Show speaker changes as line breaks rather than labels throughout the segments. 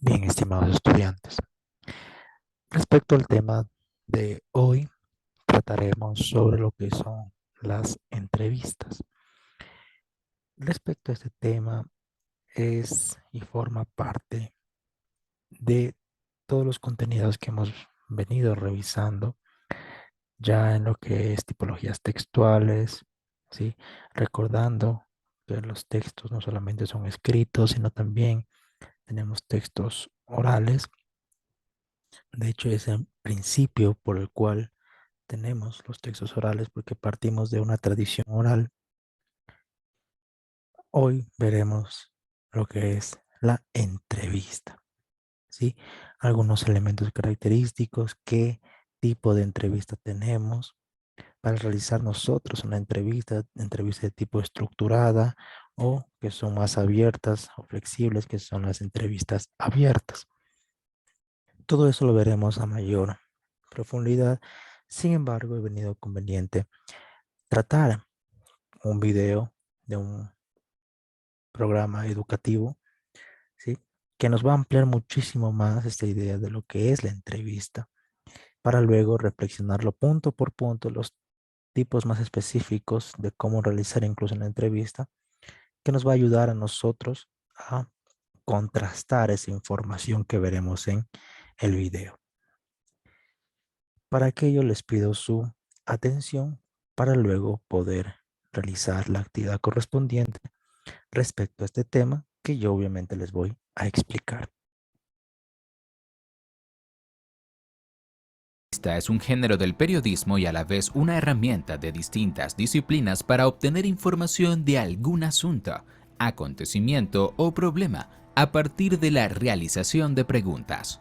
Bien, estimados estudiantes, respecto al tema de hoy, trataremos sobre lo que son las entrevistas. Respecto a este tema, es y forma parte de todos los contenidos que hemos venido revisando ya en lo que es tipologías textuales, ¿sí? Recordando que los textos no solamente son escritos, sino también tenemos textos orales. De hecho, es el principio por el cual tenemos los textos orales porque partimos de una tradición oral. Hoy veremos lo que es la entrevista, ¿sí? Algunos elementos característicos, qué tipo de entrevista tenemos para realizar nosotros una entrevista de tipo estructurada o que son más abiertas o flexibles, que son las entrevistas abiertas. Todo eso lo veremos a mayor profundidad. Sin embargo, he venido conveniente tratar un video de un programa educativo, ¿sí? Que nos va a ampliar muchísimo más esta idea de lo que es la entrevista, para luego reflexionarlo punto por punto, los tipos más específicos de cómo realizar incluso una entrevista, que nos va a ayudar a nosotros a contrastar esa información que veremos en el video. Para aquello les pido su atención para luego poder realizar la actividad correspondiente respecto a este tema que yo obviamente les voy a explicar.
Esta es un género del periodismo y a la vez una herramienta de distintas disciplinas para obtener información de algún asunto, acontecimiento o problema a partir de la realización de preguntas.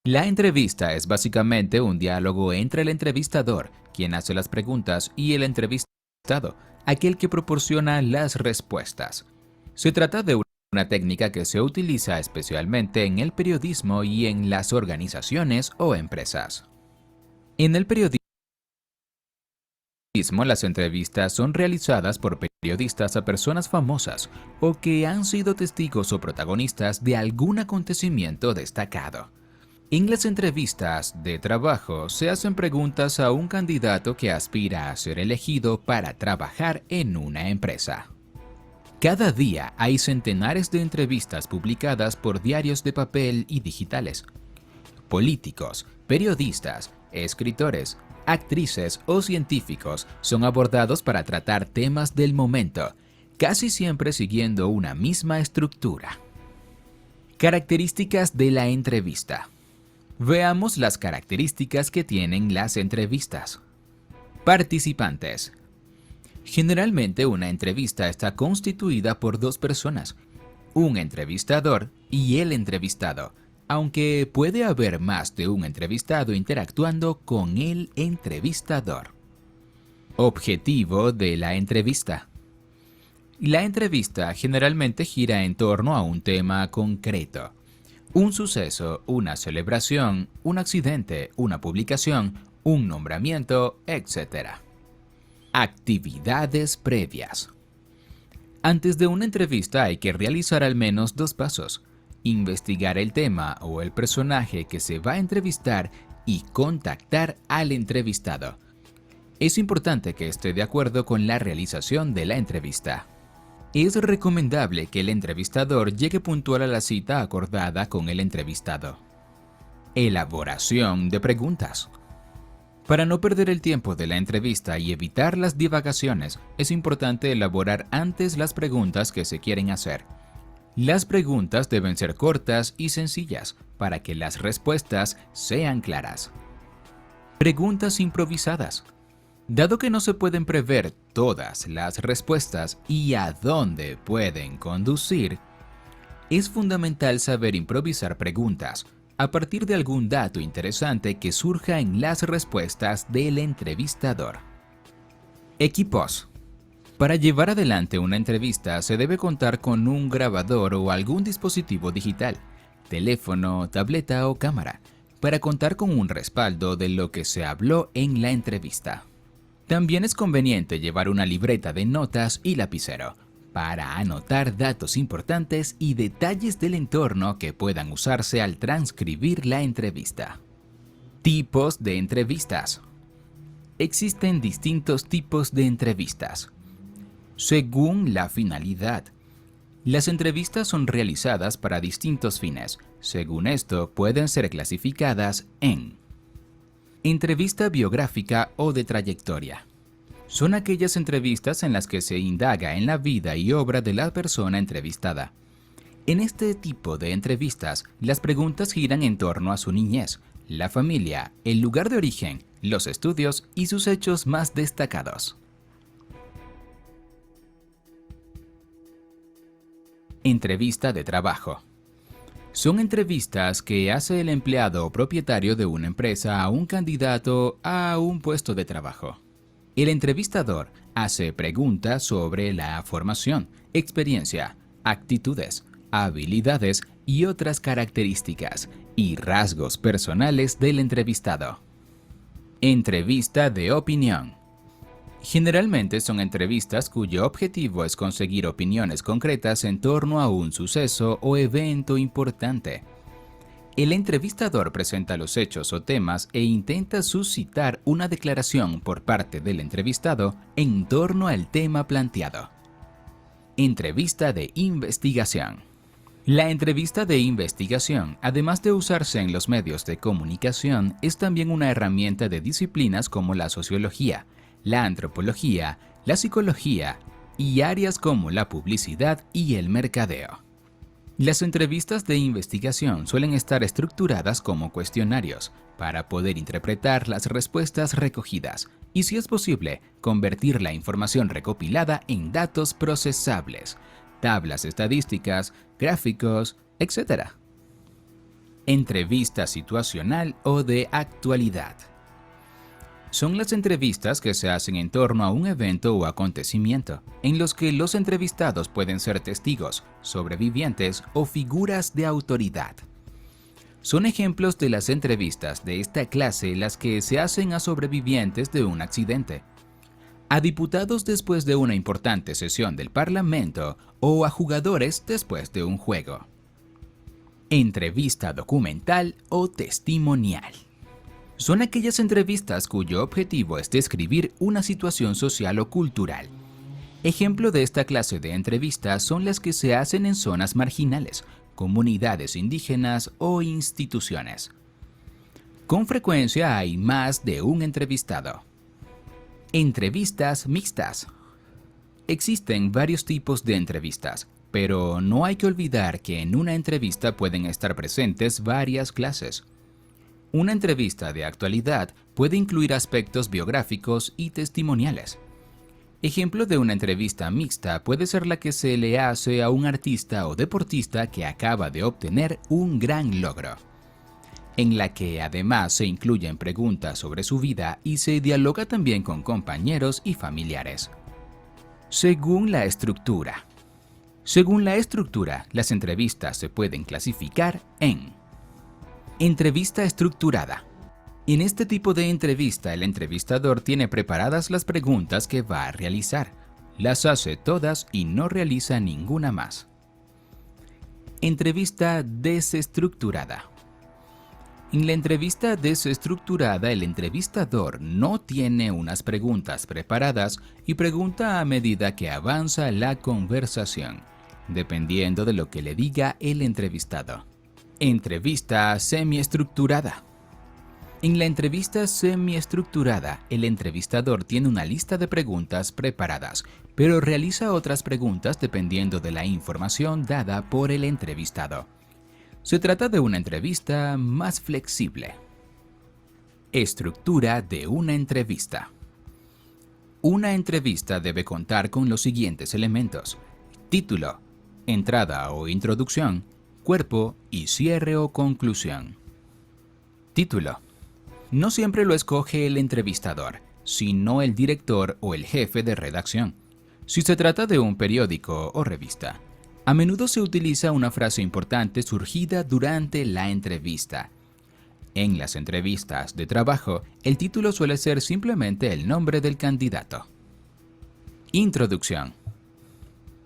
La entrevista es básicamente un diálogo entre el entrevistador, quien hace las preguntas, y el entrevistado, aquel que proporciona las respuestas. Se trata de una técnica que se utiliza especialmente en el periodismo y en las organizaciones o empresas. En el periodismo, las entrevistas son realizadas por periodistas a personas famosas o que han sido testigos o protagonistas de algún acontecimiento destacado. En las entrevistas de trabajo se hacen preguntas a un candidato que aspira a ser elegido para trabajar en una empresa. Cada día hay centenares de entrevistas publicadas por diarios de papel y digitales. Políticos, periodistas, escritores, actrices o científicos son abordados para tratar temas del momento, casi siempre siguiendo una misma estructura. Características de la entrevista. Veamos las características que tienen las entrevistas. Participantes. Generalmente una entrevista está constituida por dos personas, un entrevistador y el entrevistado, aunque puede haber más de un entrevistado interactuando con el entrevistador. Objetivo de la entrevista. La entrevista generalmente gira en torno a un tema concreto. Un suceso, una celebración, un accidente, una publicación, un nombramiento, etc. Actividades previas. Antes de una entrevista hay que realizar al menos dos pasos: investigar el tema o el personaje que se va a entrevistar y contactar al entrevistado. Es importante que esté de acuerdo con la realización de la entrevista. Es recomendable que el entrevistador llegue puntual a la cita acordada con el entrevistado. Elaboración de preguntas. Para no perder el tiempo de la entrevista y evitar las divagaciones, es importante elaborar antes las preguntas que se quieren hacer. Las preguntas deben ser cortas y sencillas para que las respuestas sean claras. Preguntas improvisadas. Dado que no se pueden prever todas las respuestas y a dónde pueden conducir, es fundamental saber improvisar preguntas a partir de algún dato interesante que surja en las respuestas del entrevistador. Equipos. Para llevar adelante una entrevista se debe contar con un grabador o algún dispositivo digital, teléfono, tableta o cámara, para contar con un respaldo de lo que se habló en la entrevista. También es conveniente llevar una libreta de notas y lapicero, para anotar datos importantes y detalles del entorno que puedan usarse al transcribir la entrevista. Tipos de entrevistas. Existen distintos tipos de entrevistas, según la finalidad. Las entrevistas son realizadas para distintos fines. Según esto, pueden ser clasificadas en entrevista biográfica o de trayectoria. Son aquellas entrevistas en las que se indaga en la vida y obra de la persona entrevistada. En este tipo de entrevistas, las preguntas giran en torno a su niñez, la familia, el lugar de origen, los estudios y sus hechos más destacados. Entrevista de trabajo. Son entrevistas que hace el empleado o propietario de una empresa a un candidato a un puesto de trabajo. El entrevistador hace preguntas sobre la formación, experiencia, actitudes, habilidades y otras características y rasgos personales del entrevistado. Entrevista de opinión. Generalmente son entrevistas cuyo objetivo es conseguir opiniones concretas en torno a un suceso o evento importante. El entrevistador presenta los hechos o temas e intenta suscitar una declaración por parte del entrevistado en torno al tema planteado. Entrevista de investigación. La entrevista de investigación, además de usarse en los medios de comunicación, es también una herramienta de disciplinas como la sociología, la antropología, la psicología y áreas como la publicidad y el mercadeo. Las entrevistas de investigación suelen estar estructuradas como cuestionarios para poder interpretar las respuestas recogidas y, si es posible, convertir la información recopilada en datos procesables, tablas estadísticas, gráficos, etc. Entrevista situacional o de actualidad. Son las entrevistas que se hacen en torno a un evento o acontecimiento, en los que los entrevistados pueden ser testigos, sobrevivientes o figuras de autoridad. Son ejemplos de las entrevistas de esta clase las que se hacen a sobrevivientes de un accidente, a diputados después de una importante sesión del Parlamento o a jugadores después de un juego. Entrevista documental o testimonial. Son aquellas entrevistas cuyo objetivo es describir una situación social o cultural. Ejemplo de esta clase de entrevistas son las que se hacen en zonas marginales, comunidades indígenas o instituciones. Con frecuencia hay más de un entrevistado. Entrevistas mixtas. Existen varios tipos de entrevistas, pero no hay que olvidar que en una entrevista pueden estar presentes varias clases. Una entrevista de actualidad puede incluir aspectos biográficos y testimoniales. Ejemplo de una entrevista mixta puede ser la que se le hace a un artista o deportista que acaba de obtener un gran logro, en la que además se incluyen preguntas sobre su vida y se dialoga también con compañeros y familiares. Según la estructura. Según la estructura, las entrevistas se pueden clasificar en entrevista estructurada. En este tipo de entrevista, el entrevistador tiene preparadas las preguntas que va a realizar, las hace todas y no realiza ninguna más. Entrevista desestructurada. En la entrevista desestructurada, el entrevistador no tiene unas preguntas preparadas y pregunta a medida que avanza la conversación, dependiendo de lo que le diga el entrevistado. Entrevista semiestructurada. En la entrevista semiestructurada, el entrevistador tiene una lista de preguntas preparadas, pero realiza otras preguntas dependiendo de la información dada por el entrevistado. Se trata de una entrevista más flexible. Estructura de una entrevista. Una entrevista debe contar con los siguientes elementos: título, entrada o introducción, cuerpo y cierre o conclusión. Título. No siempre lo escoge el entrevistador, sino el director o el jefe de redacción. Si se trata de un periódico o revista, a menudo se utiliza una frase importante surgida durante la entrevista. En las entrevistas de trabajo, el título suele ser simplemente el nombre del candidato. Introducción.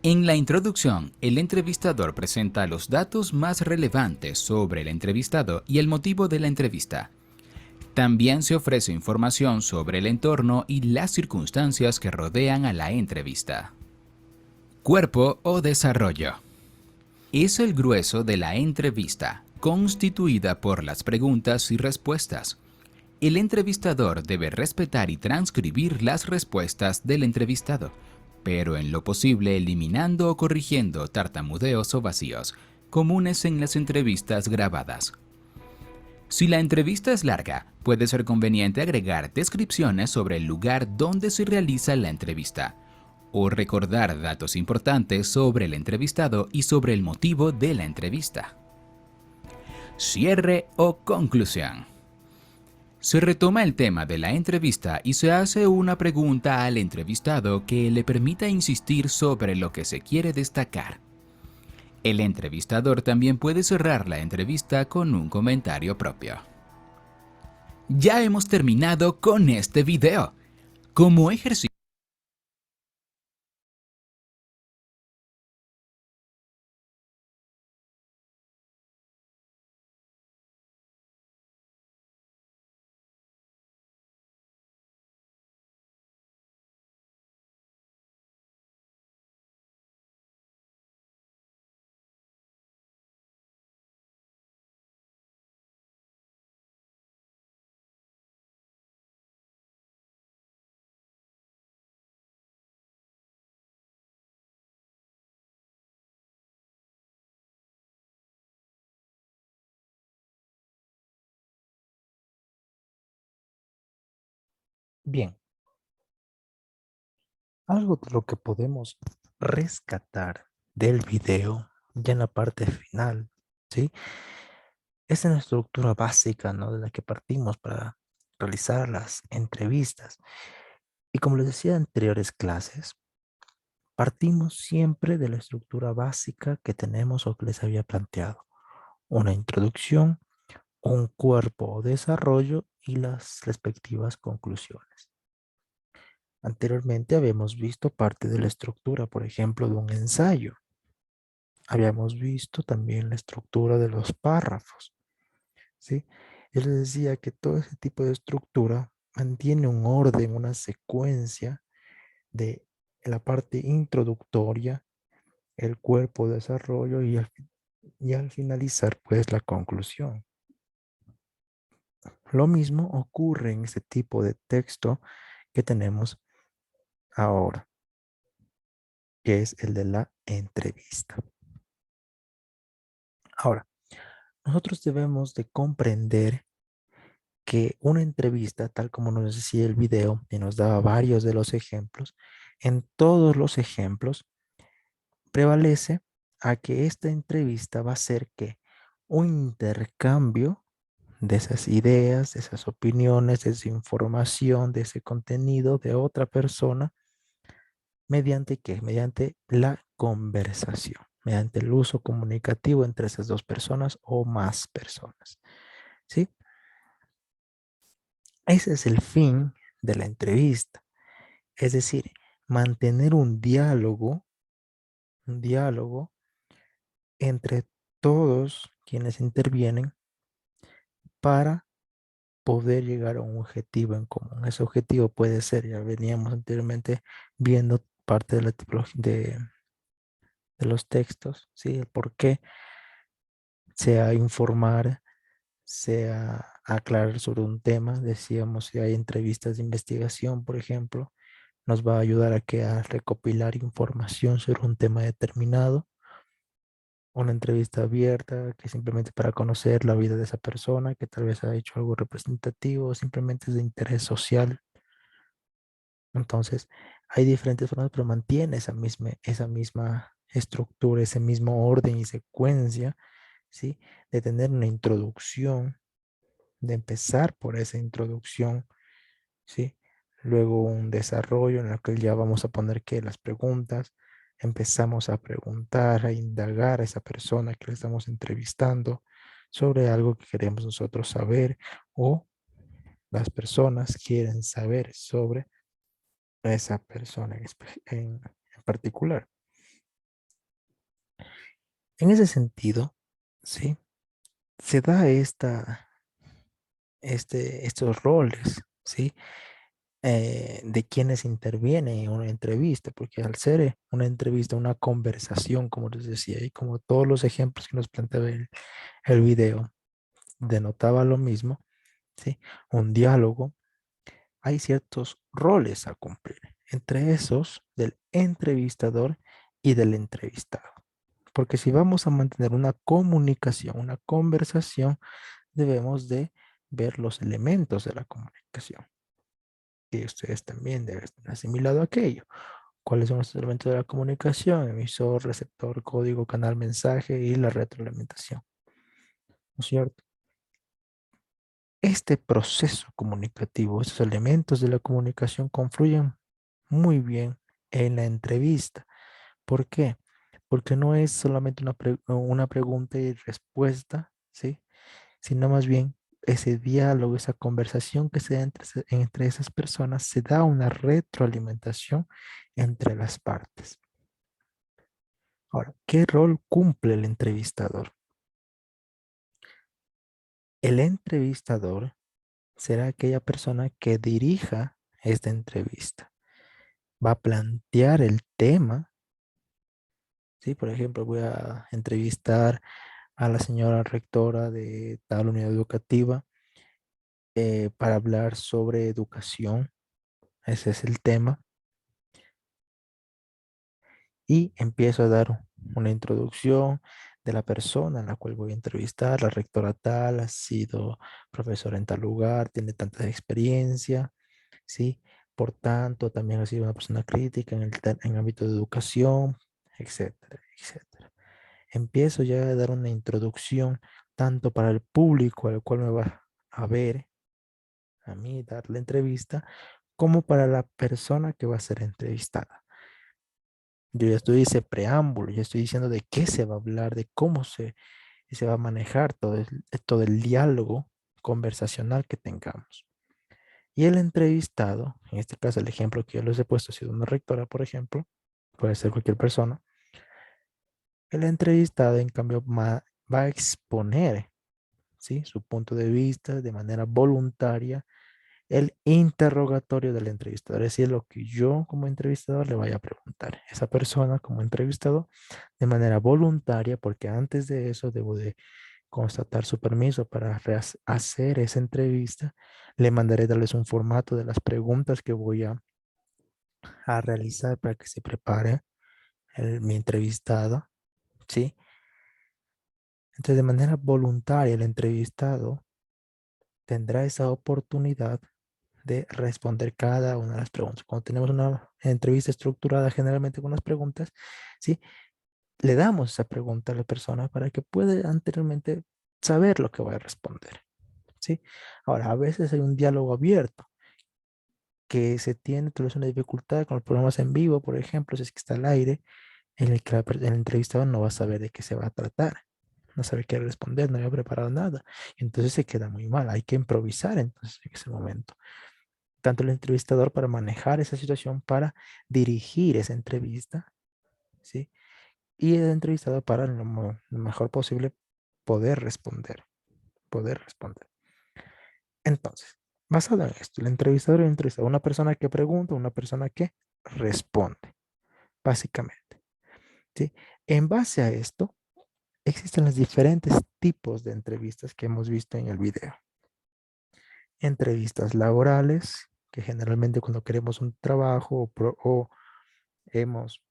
En la introducción, el entrevistador presenta los datos más relevantes sobre el entrevistado y el motivo de la entrevista. También se ofrece información sobre el entorno y las circunstancias que rodean a la entrevista. Cuerpo o desarrollo. Es el grueso de la entrevista, constituida por las preguntas y respuestas. El entrevistador debe respetar y transcribir las respuestas del entrevistado, pero en lo posible eliminando o corrigiendo tartamudeos o vacíos, comunes en las entrevistas grabadas. Si la entrevista es larga, puede ser conveniente agregar descripciones sobre el lugar donde se realiza la entrevista, o recordar datos importantes sobre el entrevistado y sobre el motivo de la entrevista. Cierre o conclusión. Se retoma el tema de la entrevista y se hace una pregunta al entrevistado que le permita insistir sobre lo que se quiere destacar. El entrevistador también puede cerrar la entrevista con un comentario propio. Ya hemos terminado con este video. Como ejercicio,
Bien, algo de lo que podemos rescatar del video ya en la parte final, ¿sí? Es en la estructura básica, ¿no? De la que partimos para realizar las entrevistas. Y como les decía en anteriores clases, partimos siempre de la estructura básica que tenemos o que les había planteado. Una introducción, un cuerpo o desarrollo y las respectivas conclusiones. Anteriormente habíamos visto parte de la estructura, por ejemplo, de un ensayo. Habíamos visto también la estructura de los párrafos, ¿sí? Yo les decía que todo ese tipo de estructura mantiene un orden, una secuencia de la parte introductoria, el cuerpo de desarrollo y al finalizar, pues, la conclusión. Lo mismo ocurre en este tipo de texto que tenemos ahora, que es el de la entrevista. Ahora, nosotros debemos de comprender que una entrevista, tal como nos decía el video y nos daba varios de los ejemplos, en todos los ejemplos prevalece a que esta entrevista va a ser que un intercambio de esas ideas, de esas opiniones, de esa información, de ese contenido de otra persona, mediante qué? Mediante la conversación, mediante el uso comunicativo entre esas dos personas o más personas. ¿Sí? Ese es el fin de la entrevista. Es decir, mantener un diálogo entre todos quienes intervienen para poder llegar a un objetivo en común. Ese objetivo puede ser, ya veníamos anteriormente viendo parte de la tipología de los textos, ¿sí? El por qué, sea informar, sea aclarar sobre un tema. Decíamos, si hay entrevistas de investigación, por ejemplo, nos va a ayudar a recopilar información sobre un tema determinado. Una entrevista abierta, que simplemente para conocer la vida de esa persona, que tal vez ha hecho algo representativo, o simplemente es de interés social. Entonces, hay diferentes formas, pero mantiene esa misma estructura, ese mismo orden y secuencia, ¿sí? De tener una introducción, de empezar por esa introducción, ¿sí? Luego un desarrollo en el que ya vamos a poner que las preguntas, empezamos a preguntar, a indagar a esa persona que le estamos entrevistando sobre algo que queremos nosotros saber o las personas quieren saber sobre esa persona en particular. En ese sentido, ¿sí? Se da estos roles, ¿sí? De quienes intervienen en una entrevista, porque al ser una entrevista, una conversación, como les decía, y como todos los ejemplos que nos planteaba el video, denotaba lo mismo, ¿sí? Un diálogo, hay ciertos roles a cumplir, entre esos del entrevistador y del entrevistado. Porque si vamos a mantener una comunicación, una conversación, debemos de ver los elementos de la comunicación. Y ustedes también deben tener asimilado aquello. ¿Cuáles son los elementos de la comunicación? Emisor, receptor, código, canal, mensaje y la retroalimentación. ¿No es cierto? Este proceso comunicativo, estos elementos de la comunicación confluyen muy bien en la entrevista. ¿Por qué? Porque no es solamente una pregunta y respuesta, ¿sí? Sino más bien ese diálogo, esa conversación que se da entre esas personas, se da una retroalimentación entre las partes. Ahora, ¿qué rol cumple el entrevistador? El entrevistador será aquella persona que dirija esta entrevista. Va a plantear el tema, ¿sí? Por ejemplo, voy a entrevistar a la señora rectora de tal unidad educativa para hablar sobre educación. Ese es el tema. Y empiezo a dar una introducción de la persona en la cual voy a entrevistar. La rectora tal ha sido profesora en tal lugar, tiene tanta experiencia, ¿sí? Por tanto, también ha sido una persona crítica en el ámbito de educación, etcétera, etcétera. Empiezo ya a dar una introducción tanto para el público al cual me va a ver, a mí dar la entrevista, como para la persona que va a ser entrevistada. Yo ya estoy ese preámbulo, ya estoy diciendo de qué se va a hablar, de cómo se va a manejar todo el diálogo conversacional que tengamos. Y el entrevistado, en este caso el ejemplo que yo les he puesto ha sido una rectora, por ejemplo, puede ser cualquier persona, el entrevistado en cambio va a exponer, ¿sí? Su punto de vista de manera voluntaria, el interrogatorio del entrevistador, es decir, lo que yo como entrevistador le vaya a preguntar. Esa persona como entrevistado de manera voluntaria, porque antes de eso debo de constatar su permiso para hacer esa entrevista, le mandaré darles un formato de las preguntas que voy a realizar para que se prepare mi entrevistado, ¿sí? Entonces, de manera voluntaria, el entrevistado tendrá esa oportunidad de responder cada una de las preguntas. Cuando tenemos una entrevista estructurada generalmente con las preguntas, ¿sí? Le damos esa pregunta a la persona para que pueda anteriormente saber lo que va a responder, ¿sí? Ahora, a veces hay un diálogo abierto que se tiene, tal vez una dificultad con los programas en vivo, por ejemplo, si es que está al aire, en el que el entrevistado no va a saber de qué se va a tratar, no sabe qué responder, no había preparado nada, entonces se queda muy mal, hay que improvisar entonces en ese momento. Tanto el entrevistador para manejar esa situación, para dirigir esa entrevista, ¿sí? Y el entrevistado para lo mejor posible poder responder, poder responder. Entonces, basado en esto, el entrevistador y el entrevistado, una persona que pregunta, una persona que responde, básicamente, ¿sí? En base a esto, existen los diferentes tipos de entrevistas que hemos visto en el video. Entrevistas laborales, que generalmente cuando queremos un trabajo o hemos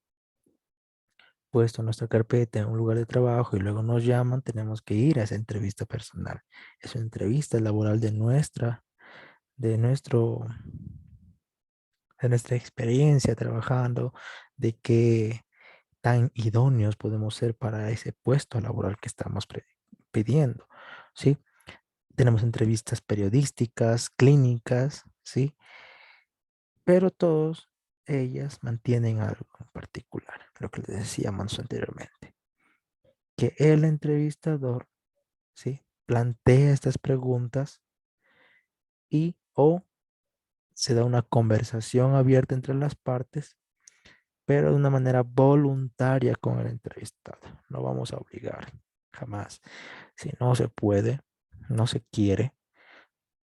puesto nuestra carpeta en un lugar de trabajo y luego nos llaman, tenemos que ir a esa entrevista personal. Es una entrevista laboral de nuestro, de nuestra experiencia trabajando, de qué tan idóneos podemos ser para ese puesto laboral que estamos pidiendo, ¿sí? Tenemos entrevistas periodísticas, clínicas, ¿sí? Pero todas ellas mantienen algo en particular, lo que les decíamos anteriormente, que el entrevistador, ¿sí? Plantea estas preguntas y o se da una conversación abierta entre las partes pero de una manera voluntaria con el entrevistado. No vamos a obligar, jamás. Si no se puede, no se quiere,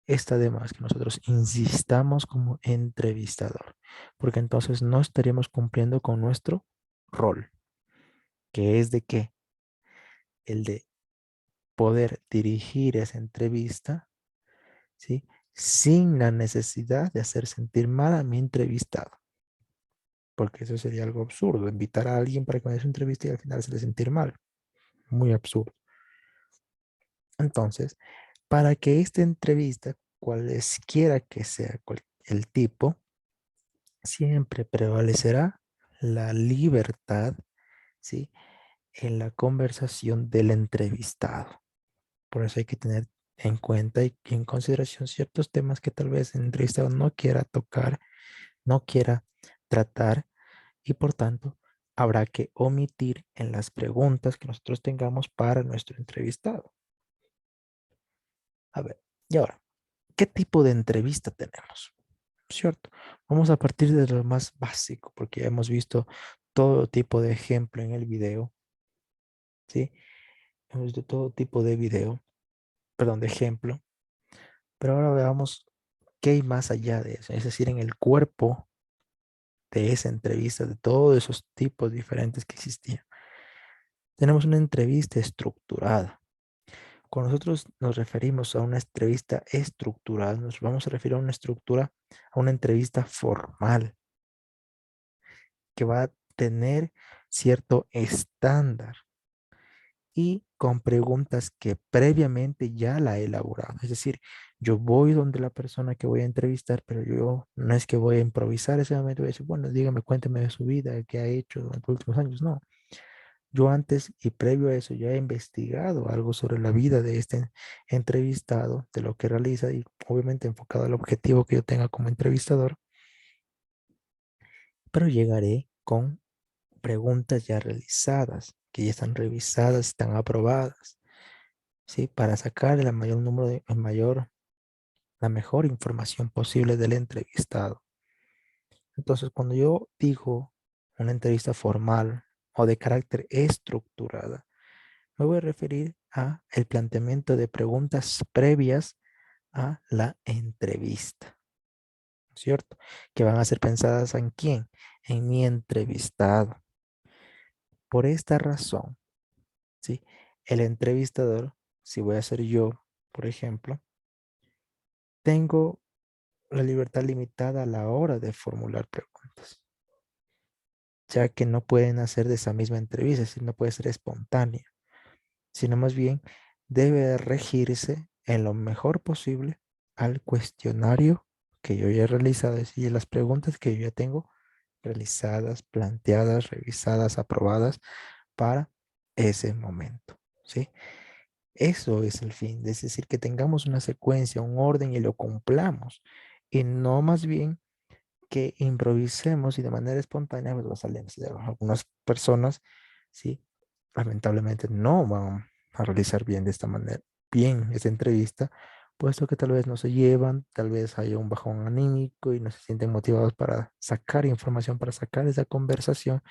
está de más que nosotros insistamos como entrevistador, porque entonces no estaríamos cumpliendo con nuestro rol, que es de qué, el de poder dirigir esa entrevista, ¿sí? Sin la necesidad de hacer sentir mal a mi entrevistado, porque eso sería algo absurdo, invitar a alguien para que me dé su entrevista y al final hacerle sentir mal, muy absurdo. Entonces, para que esta entrevista, cualesquiera que sea el tipo, siempre prevalecerá la libertad, ¿sí? En la conversación del entrevistado. Por eso hay que tener en cuenta y en consideración ciertos temas que tal vez el entrevistado no quiera tocar, no quiera tratar y por tanto habrá que omitir en las preguntas que nosotros tengamos para nuestro entrevistado. A ver, y ahora, ¿qué tipo de entrevista tenemos? ¿Cierto? Vamos a partir de lo más básico, porque ya hemos visto todo tipo de ejemplo en el video, ¿sí? Hemos visto todo tipo de video, perdón, de ejemplo, pero ahora veamos qué hay más allá de eso, es decir, en el cuerpo de esa entrevista, de todos esos tipos diferentes que existían. Tenemos una entrevista estructurada. Cuando nosotros nos referimos a una entrevista estructurada, nos vamos a referir a una estructura, a una entrevista formal, que va a tener cierto estándar y con preguntas que previamente ya la he elaborado. Es decir, yo voy donde la persona que voy a entrevistar, pero yo no es que voy a improvisar ese momento y voy a decir, bueno, dígame, cuénteme de su vida, qué ha hecho en los últimos años. No, yo antes y previo a eso ya he investigado algo sobre la vida de este entrevistado, de lo que realiza y obviamente enfocado al objetivo que yo tenga como entrevistador, pero llegaré con preguntas ya realizadas, que ya están revisadas, están aprobadas, ¿sí? Para sacar el mayor número la mejor información posible del entrevistado. Entonces, cuando yo digo una entrevista formal o de carácter estructurada, me voy a referir a el planteamiento de preguntas previas a la entrevista, ¿cierto? Que van a ser pensadas en quién, en mi entrevistado. Por esta razón, ¿sí? El entrevistador, si voy a ser yo, por ejemplo, tengo la libertad limitada a la hora de formular preguntas, ya que no pueden hacer de esa misma entrevista, si no puede ser espontánea, sino más bien debe regirse en lo mejor posible al cuestionario que yo ya he realizado, es decir, las preguntas que yo ya tengo realizadas, planteadas, revisadas, aprobadas para ese momento, ¿sí? Eso es el fin, es decir, que tengamos una secuencia, un orden y lo cumplamos. Y no más bien que improvisemos y de manera espontánea pues va a salir. Algunas personas, sí, lamentablemente no van a realizar bien de esta manera, bien esta entrevista, puesto que tal vez no se llevan, tal vez haya un bajón anímico y no se sienten motivados para sacar información, para sacar esa conversación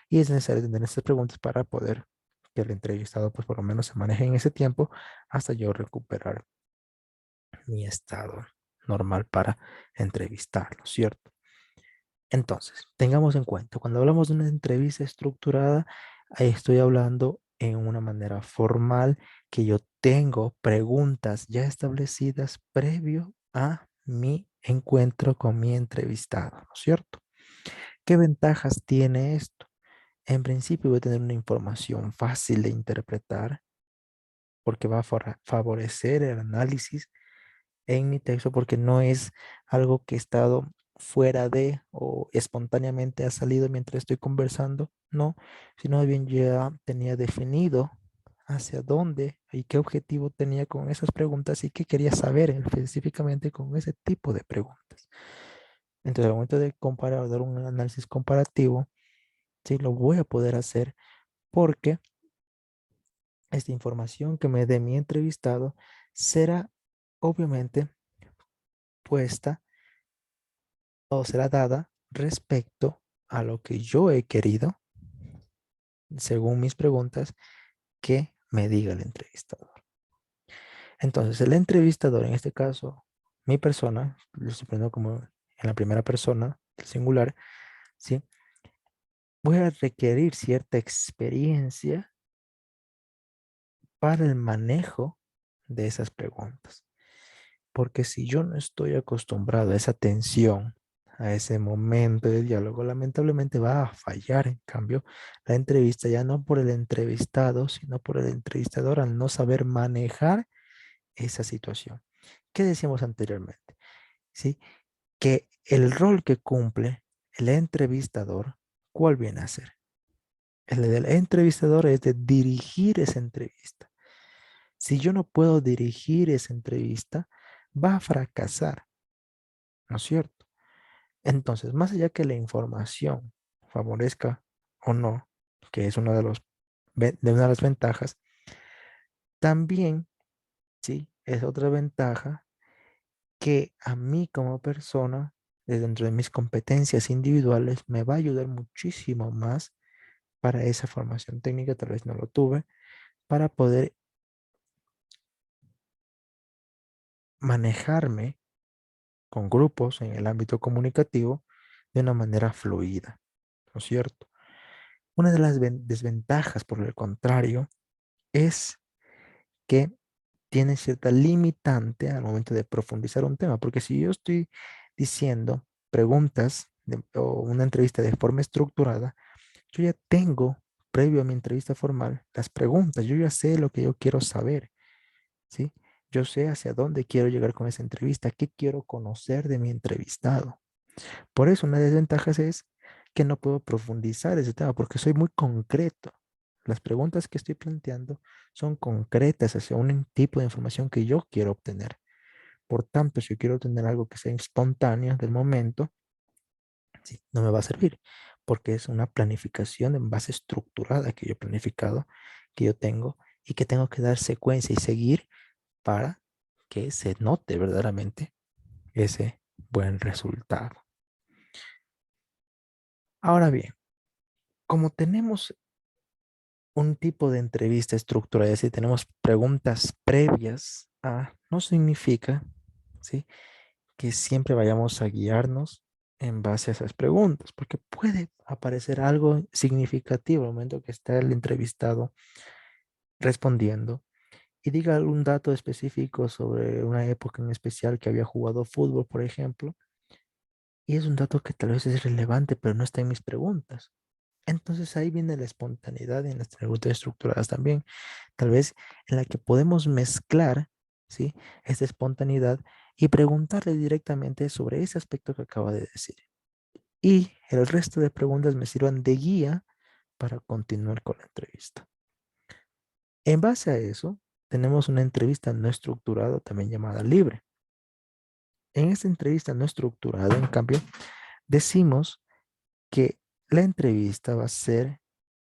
y es necesario tener estas preguntas para poder que el entrevistado pues por lo menos se maneje en ese tiempo hasta yo recuperar mi estado normal para entrevistarlo, ¿cierto? Entonces, tengamos en cuenta, cuando hablamos de una entrevista estructurada, ahí estoy hablando en una manera formal que yo tengo preguntas ya establecidas previo a mi encuentro con mi entrevistado, ¿no es cierto? ¿Qué ventajas tiene esto? En principio voy a tener una información fácil de interpretar porque va a favorecer el análisis en mi texto porque no es algo que he estado fuera de o espontáneamente ha salido mientras estoy conversando, no, sino bien ya tenía definido hacia dónde y qué objetivo tenía con esas preguntas y qué quería saber específicamente con ese tipo de preguntas. Entonces, al momento de comparar, dar un análisis comparativo, sí, lo voy a poder hacer porque esta información que me dé mi entrevistado será obviamente puesta o será dada respecto a lo que yo he querido, según mis preguntas, que me diga el entrevistador. Entonces, el entrevistador, en este caso, mi persona, lo estoy poniendo como en la primera persona, el singular, ¿sí? Voy a requerir cierta experiencia para el manejo de esas preguntas. Porque si yo no estoy acostumbrado a esa tensión, a ese momento de diálogo, lamentablemente va a fallar. En cambio, la entrevista ya no por el entrevistado, sino por el entrevistador al no saber manejar esa situación. ¿Qué decíamos anteriormente? ¿Sí? Que el rol que cumple el entrevistador, ¿cuál viene a ser? El del entrevistador es de dirigir esa entrevista. Si yo no puedo dirigir esa entrevista, va a fracasar, ¿no es cierto? Entonces, más allá que la información favorezca o no, que es una de una de las ventajas, también, sí, es otra ventaja que a mí como persona, de dentro de mis competencias individuales, me va a ayudar muchísimo más para esa formación técnica, tal vez no lo tuve, para poder manejarme con grupos en el ámbito comunicativo de una manera fluida, ¿no es cierto? Una de las desventajas, por el contrario, es que tiene cierta limitante al momento de profundizar un tema, porque si yo estoy diciendo preguntas o una entrevista de forma estructurada, yo ya tengo, previo a mi entrevista formal, las preguntas, yo ya sé lo que yo quiero saber, ¿sí? Yo sé hacia dónde quiero llegar con esa entrevista, qué quiero conocer de mi entrevistado. Por eso una desventaja es que no puedo profundizar ese tema porque soy muy concreto. Las preguntas que estoy planteando son concretas hacia un tipo de información que yo quiero obtener. Por tanto, si yo quiero obtener algo que sea espontáneo del momento, sí, no me va a servir porque es una planificación en base estructurada que yo he planificado, que yo tengo y que tengo que dar secuencia y seguir para que se note verdaderamente ese buen resultado. Ahora bien, como tenemos un tipo de entrevista estructurada, es decir, tenemos preguntas previas a, no significa, ¿sí? Que siempre vayamos a guiarnos en base a esas preguntas, porque puede aparecer algo significativo al momento que está el entrevistado respondiendo y diga algún dato específico sobre una época en especial que había jugado fútbol, por ejemplo, y es un dato que tal vez es relevante, pero no está en mis preguntas. Entonces ahí viene la espontaneidad en las preguntas estructuradas también, tal vez en la que podemos mezclar, ¿sí? Esta espontaneidad y preguntarle directamente sobre ese aspecto que acaba de decir. Y el resto de preguntas me sirvan de guía para continuar con la entrevista. En base a eso, tenemos una entrevista no estructurada, también llamada libre. En esta entrevista no estructurada, en cambio, decimos que la entrevista va a ser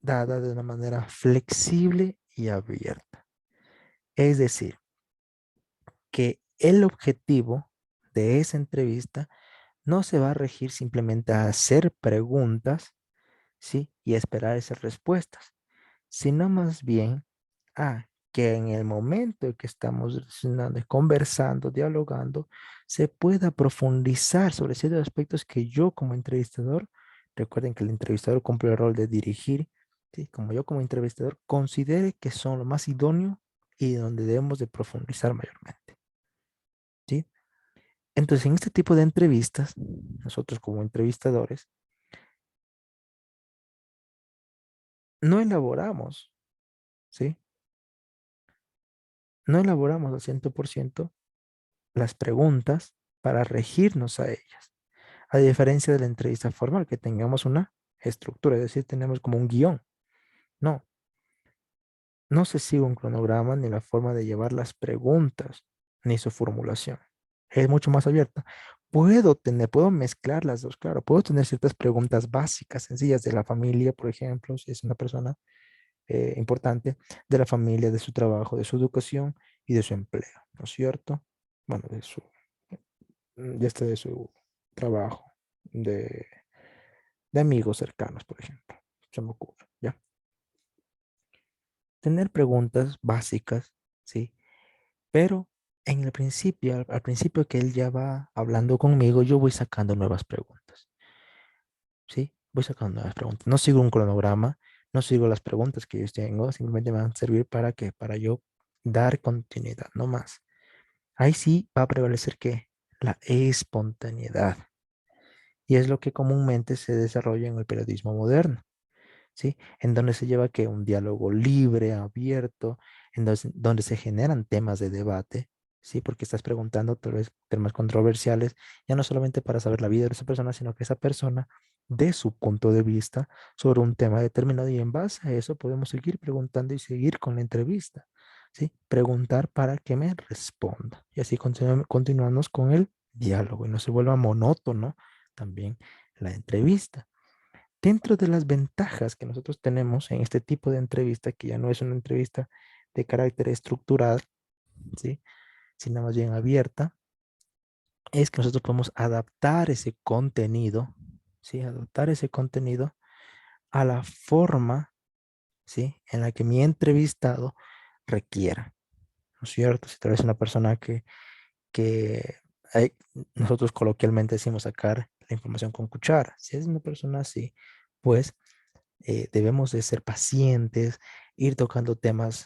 dada de una manera flexible y abierta. Es decir, que el objetivo de esa entrevista no se va a regir simplemente a hacer preguntas, ¿sí? Y esperar esas respuestas, sino más bien a que en el momento en que estamos relacionando, conversando, dialogando, se pueda profundizar sobre ciertos aspectos que yo como entrevistador, recuerden que el entrevistador cumple el rol de dirigir, ¿sí? Como yo como entrevistador considere que son lo más idóneo y donde debemos de profundizar mayormente, ¿sí? Entonces, en este tipo de entrevistas, nosotros como entrevistadores, no elaboramos, ¿sí? No elaboramos al 100% las preguntas para regirnos a ellas. A diferencia de la entrevista formal, que tengamos una estructura, es decir, tenemos como un guión. No, no se sigue un cronograma ni la forma de llevar las preguntas, ni su formulación. Es mucho más abierta. Puedo mezclar las dos, claro. Puedo tener ciertas preguntas básicas, sencillas de la familia, por ejemplo, si es una persona importante, de la familia, de su trabajo, de su educación y de su empleo, ¿no es cierto? Bueno, ya está de su trabajo, de amigos cercanos, por ejemplo. Se me ocurre, ¿ya? Tener preguntas básicas, ¿sí? Pero en el principio, al principio que él ya va hablando conmigo, yo voy sacando nuevas preguntas, ¿sí? Voy sacando nuevas preguntas. No sigo un cronograma, no sigo las preguntas que yo tengo, simplemente me van a servir para que, para yo dar continuidad, no más. Ahí sí va a prevalecer que la espontaneidad. Y es lo que comúnmente se desarrolla en el periodismo moderno. ¿Sí? En donde se lleva que un diálogo libre, abierto, donde se generan temas de debate, ¿sí? Porque estás preguntando tal vez temas controversiales, ya no solamente para saber la vida de esa persona, sino que esa persona dé su punto de vista sobre un tema determinado y en base a eso podemos seguir preguntando y seguir con la entrevista, ¿sí? Preguntar para que me responda y así continuamos con el diálogo y no se vuelva monótono también la entrevista. Dentro de las ventajas que nosotros tenemos en este tipo de entrevista, que ya no es una entrevista de carácter estructural, ¿sí? Sino más bien abierta, es que nosotros podemos adaptar ese contenido, ¿sí? Adaptar ese contenido a la forma, ¿sí? En la que mi entrevistado requiera, ¿no es cierto? Si tal vez una persona que nosotros coloquialmente decimos sacar la información con cuchara, si es una persona así, pues debemos de ser pacientes, ir tocando temas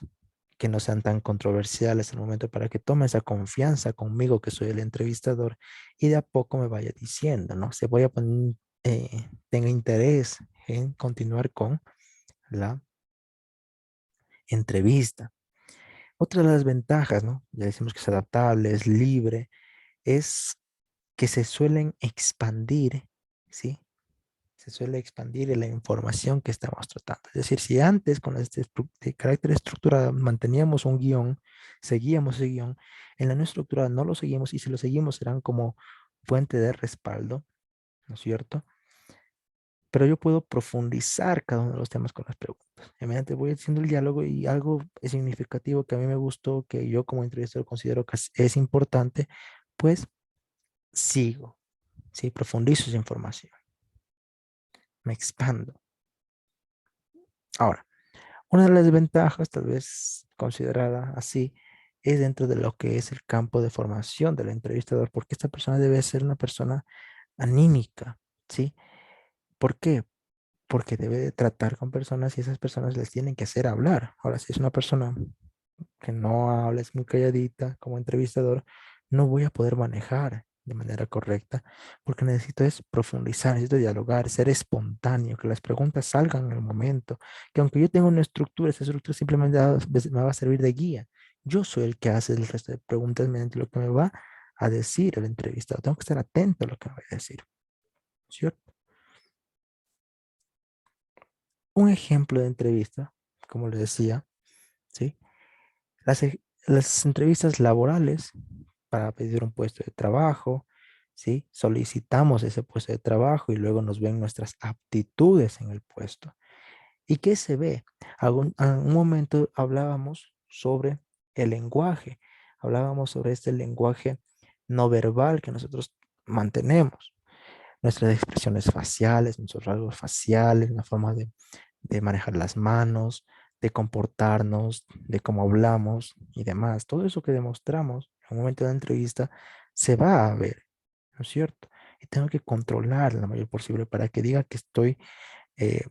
que no sean tan controversiales al momento para que tome esa confianza conmigo, que soy el entrevistador, y de a poco me vaya diciendo, ¿no? Se voy a poner, tenga interés en continuar con la entrevista. Otra de las ventajas, ¿no? Ya decimos que es adaptable, es libre, es que se suelen expandir, ¿sí? Se suele expandir la información que estamos tratando. Es decir, si antes con este de carácter estructurado manteníamos un guión, seguíamos ese guión, en la no estructurada no lo seguimos y si lo seguimos serán como fuente de respaldo, ¿no es cierto? Pero yo puedo profundizar cada uno de los temas con las preguntas. Y mediante voy haciendo el diálogo y algo significativo que a mí me gustó, que yo como entrevistador considero que es importante, pues sigo, ¿sí? Profundizo esa información, me expando. Ahora, una de las desventajas, tal vez considerada así, es dentro de lo que es el campo de formación del entrevistador, porque esta persona debe ser una persona anímica, ¿sí? ¿Por qué? Porque debe de tratar con personas y esas personas les tienen que hacer hablar. Ahora, si es una persona que no habla, es muy calladita como entrevistador, no voy a poder manejar de manera correcta, porque necesito es profundizar, necesito dialogar, ser espontáneo, que las preguntas salgan en el momento, que aunque yo tenga una estructura, esa estructura simplemente me va a servir de guía. Yo soy el que hace el resto de preguntas mediante lo que me va a decir el entrevistado. Tengo que estar atento a lo que me va a decir, ¿cierto? Un ejemplo de entrevista, como les decía, ¿sí? Las entrevistas laborales para pedir un puesto de trabajo, ¿sí? Solicitamos ese puesto de trabajo y luego nos ven nuestras aptitudes en el puesto. ¿Y qué se ve? A un momento hablábamos sobre el lenguaje, hablábamos sobre este lenguaje no verbal que nosotros mantenemos, nuestras expresiones faciales, nuestros rasgos faciales, la forma de manejar las manos, de comportarnos, de cómo hablamos y demás. Todo eso que demostramos en un momento de la entrevista se va a ver, ¿no es cierto? Y tengo que controlar lo mayor posible para que diga que estoy eh,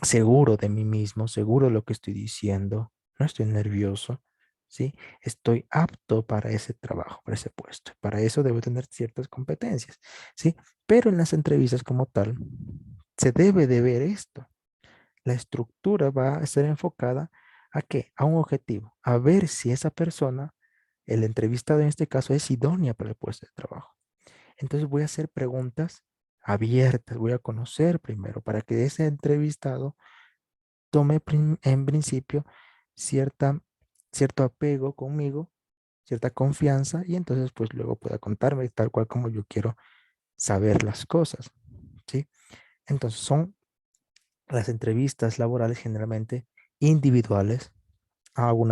seguro de mí mismo, seguro de lo que estoy diciendo, no estoy nervioso, ¿sí? Estoy apto para ese trabajo, para ese puesto. Para eso debo tener ciertas competencias, ¿sí? Pero en las entrevistas como tal, se debe de ver esto. La estructura va a ser enfocada a qué? A un objetivo, a ver si esa persona, el entrevistado en este caso, es idónea para el puesto de trabajo. Entonces voy a hacer preguntas abiertas, voy a conocer primero para que ese entrevistado tome en principio cierta, cierto apego conmigo, cierta confianza y entonces pues luego pueda contarme tal cual como yo quiero saber las cosas, ¿sí? Entonces son las entrevistas laborales generalmente individuales. Algunas